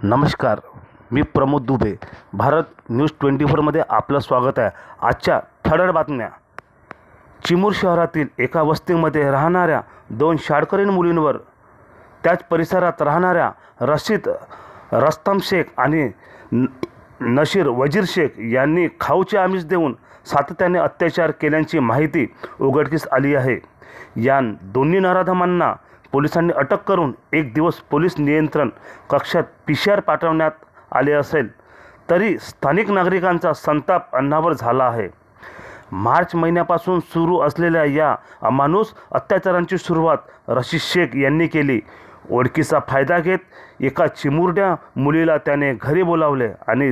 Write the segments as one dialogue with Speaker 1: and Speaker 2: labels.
Speaker 1: नमस्कार, मी प्रमोद दुबे. भारत न्यूज 24मध्ये आपलं स्वागत आहे. आजच्या ठळक बातम्या. चिमूर शहरातील एका वस्तीमध्ये राहणाऱ्या 2 शाळकरी मुलींवर त्याच परिसरात राहणाऱ्या रशीद रस्तम शेख आणि नशीर वजीर शेख यांनी खाऊचे आमिष देऊन सातत्याने अत्याचार केल्याची माहिती उघडकीस आली आहे. या दोन्ही नराधमांना पोलिसांनी अटक करून 1 दिवस पोलीस नियंत्रण कक्षात PCR पाठवण्यात आले असेल तरी स्थानिक नागरिकांचा संताप अण्णावर झाला आहे. मार्च महिन्यापासून सुरू असलेल्या या अमानुष अत्याचारांची सुरुवात रशीद शेख यांनी केली. ओळखीचा फायदा घेत एका चिमुरड्या मुलीला त्याने घरी बोलावले आणि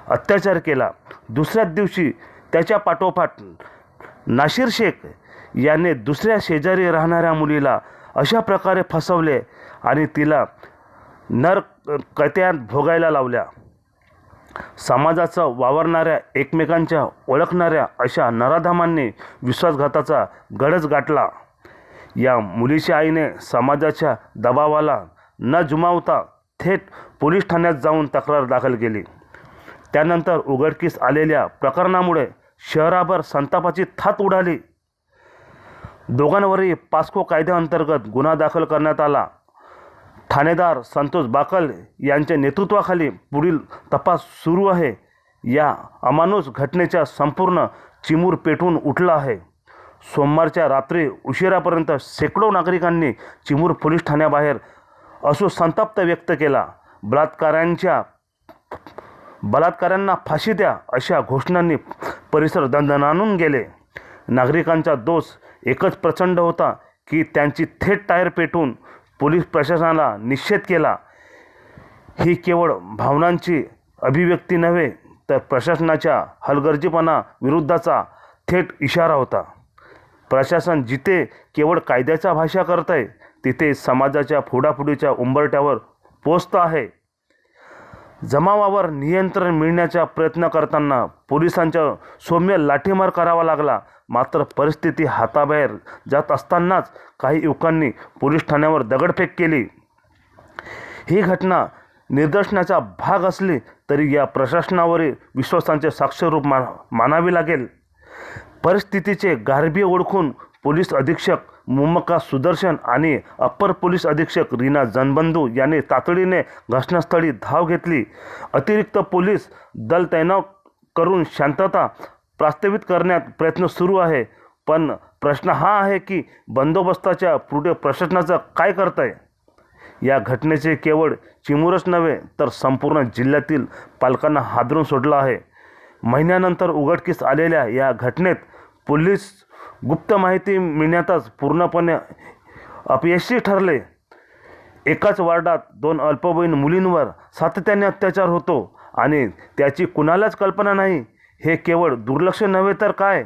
Speaker 1: अत्याचार केला. दुसऱ्याच दिवशी त्याच्या पाठोपाठ नाशीर शेख याने दुसऱ्या शेजारी राहणाऱ्या मुलीला अशा प्रकारे फसवले आणि तिला नरकत्यात भोगायला लावल्या. समाजाचं वावरणाऱ्या, एकमेकांच्या ओळखणाऱ्या अशा नराधमांनी विश्वासघाताचा गडच गाठला. या मुलीच्या आईने समाजाच्या दबावाला न जुमावता थेट पोलीस ठाण्यात जाऊन तक्रार दाखल केली. त्यानंतर उघडकीस आलेल्या प्रकरणामुळे शहराभर संतापाची थाट उडाली. दोघांवरही पॉस्को कायद्याअंतर्गत गुन्हा दाखल करण्यात आला. ठाणेदार संतोष बाकल यांच्या नेतृत्वाखाली पुढील तपास सुरू आहे. या अमानुष घटनेचा संपूर्ण चिमूर पेटून उठला आहे. सोमवारच्या रात्री उशिरापर्यंत शेकडो नागरिकांनी चिमूर पोलीस ठाण्याबाहेर असो संताप व्यक्त केला. बलात्काऱ्यांना फाशी द्या अशा घोषणांनी परिसर दणदणाणून गेले. नागरिकांचा दोष एकच प्रचंड होता की त्यांची थेट टायर पेटून पोलीस प्रशासनाला निषेध केला. ही केवळ भावनांची अभिव्यक्ती नव्हे तर प्रशासनाच्या हलगर्जीपणा विरुद्धचा थेट इशारा होता. प्रशासन जिथे केवळ कायद्याचा भाषा करत आहे तिथे समाजाच्या फोडाफोडीच्या उंबरठ्यावर पोचत आहे. जमावावर नियंत्रण मिळण्याचा प्रयत्न करताना पोलिसांच्या सौम्य लाठीमार करावा लागला. मात्र परिस्थिती हाताबाहेर जात असतानाच काही युवकांनी पोलीस ठाण्यावर दगडफेक केली. ही घटना निदर्शनाचा भाग असली तरी या प्रशासनावरील विश्वासाचे साक्षरूप मानावे लागेल. परिस्थितीचे गांभीर्य ओळखून पोलीस अधीक्षक मुमक्का सुदर्शन आणि अप्पर पोलीस अधीक्षक रीना जनबंधू यांनी तातडीने घटनास्थळी धाव घेतली. अतिरिक्त पोलीस दल तैनात करून शांतता प्रस्थापित करण्यात प्रयत्न सुरू आहे. पण प्रश्न हा आहे की बंदोबस्ताच्या पुढे प्रशासनाचं काय करतंय. या घटनेचे केवळ चिमूरच नव्हे तर संपूर्ण जिल्ह्यातील पालकांना हादरून सोडलं आहे. महिन्यानंतर उघडकीस आलेल्या या घटनेत पोलीस गुप्त माहिती मिळण्यातच पूर्णपणे अपयशी ठरले. एकाच वार्डात 2 अल्पवयीन मुलींवर सातत्याने अत्याचार होतो आणि त्याची कुणालाच कल्पना नाही. हे केवळ दुर्लक्ष नव्हे तर काय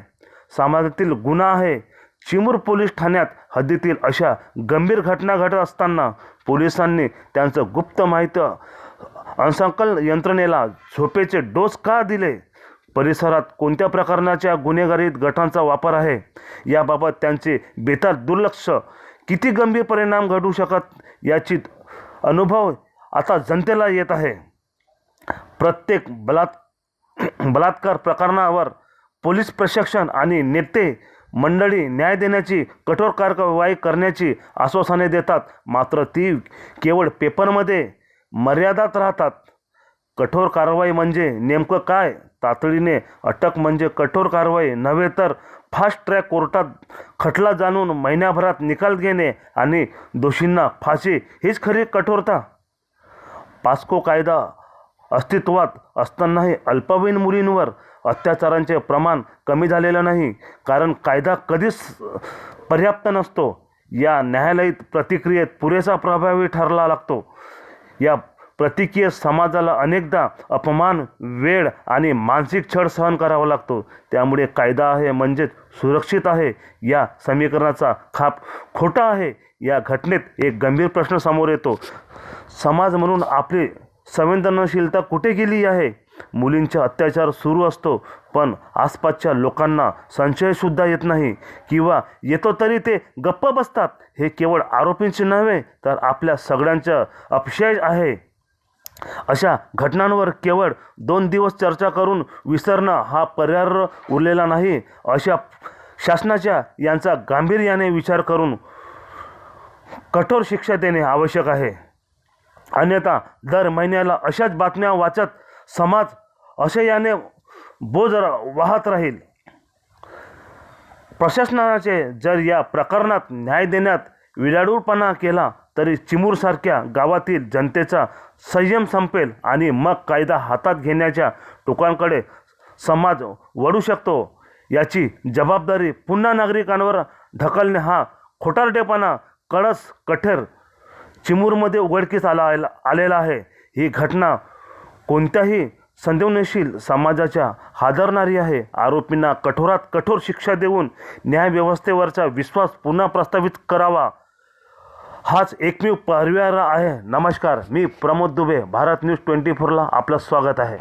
Speaker 1: समाजातील गुन्हा आहे. चिमूर पोलीस ठाण्यात हद्दीतील अशा गंभीर घटना घडत असताना पोलिसांनी त्यांचं गुप्त माहिती अंशांकन यंत्रणेला झोपेचे डोस का दिले. परिसरात कोणत्या प्रकारच्या गुन्हेगारी गटांचा वापर आहे याबाबत त्यांचे बेताल दुर्लक्ष किती गंभीर परिणाम घडू शकत याची अनुभव आता जनतेला येत आहे. प्रत्येक बलात्कार प्रकरणावर पोलीस प्रशासन आणि नेते मंडळी न्याय देण्याची कठोर कारवाई करण्याची आश्वासने देतात. मात्र ती केवळ पेपरमध्ये मर्यादित राहतात. कठोर कारवाई म्हणजे नेमकं काय. तातडीने अटक म्हणजे कठोर कारवाई नव्हे तर फास्ट ट्रॅक कोर्टात खटला जाणून महिन्याभरात निकाल घेणे आणि दोषींना फाशी हीच खरी कठोरता. पॉस्को कायदा अस्तित्वात असतानाही अल्पवयीन मुलींवर अत्याचारांचे प्रमाण कमी झालेलं नाही. कारण कायदा कधीच पर्याप्त नसतो. या न्यायालयीन प्रतिक्रियेत पुरेसा प्रभावी ठरला लागतो. या प्रतिक्रियेत समाजाला अनेकदा अपमान, वेळ आणि मानसिक छळ सहन करावा लागतो. त्यामुळे कायदा आहे म्हणजेच सुरक्षित आहे या समीकरणाचा खाप खोटा आहे. या घटनेत एक गंभीर प्रश्न समोर येतो. समाज म्हणून आपली संवेदनशीलता कुठे गेली आहे. मुलींचा अत्याचार सुरू असतो पण आसपासच्या लोकांना संशयसुद्धा येत नाही किंवा येतो तरी ते गप्प बसतात. हे केवळ आरोपींचे नव्हे तर आपल्या सगळ्यांचं अपयश आहे. अशा घटनांवर केवळ 2 दिवस चर्चा करून विसरणं हा पर्याय उरलेला नाही. अशा शासनाच्या यांचा गांभीर्याने विचार करून कठोर शिक्षा देणे आवश्यक आहे. अन्यथा दर महिन्याला अशाच बातम्या वाचत समाज असह्याने बोज वाहत राहील. प्रशासनाचे जर या प्रकरणात न्याय देण्यात विडाळूपणा केला तरी चिमूरसारख्या गावातील जनतेचा संयम संपेल आणि मग कायदा हातात घेण्याच्या टोकांकडे समाज वळू शकतो. याची जबाबदारी पुन्हा नागरिकांवर ढकलणे हा खोटारडेपणा कळस कठेर चिमूरमध्ये उघडकीस आलेला आहे. ही घटना कोणत्याही संवेदनशील समाजाच्या हादरणारी आहे. आरोपींना कठोरात कठोर शिक्षा देऊन न्यायव्यवस्थेवरचा विश्वास पुन्हा प्रस्थापित करावा हाच एकमेव पर्याय आहे. नमस्कार, मी प्रमोद दुबे. भारत न्यूज 24ला आपलं स्वागत आहे.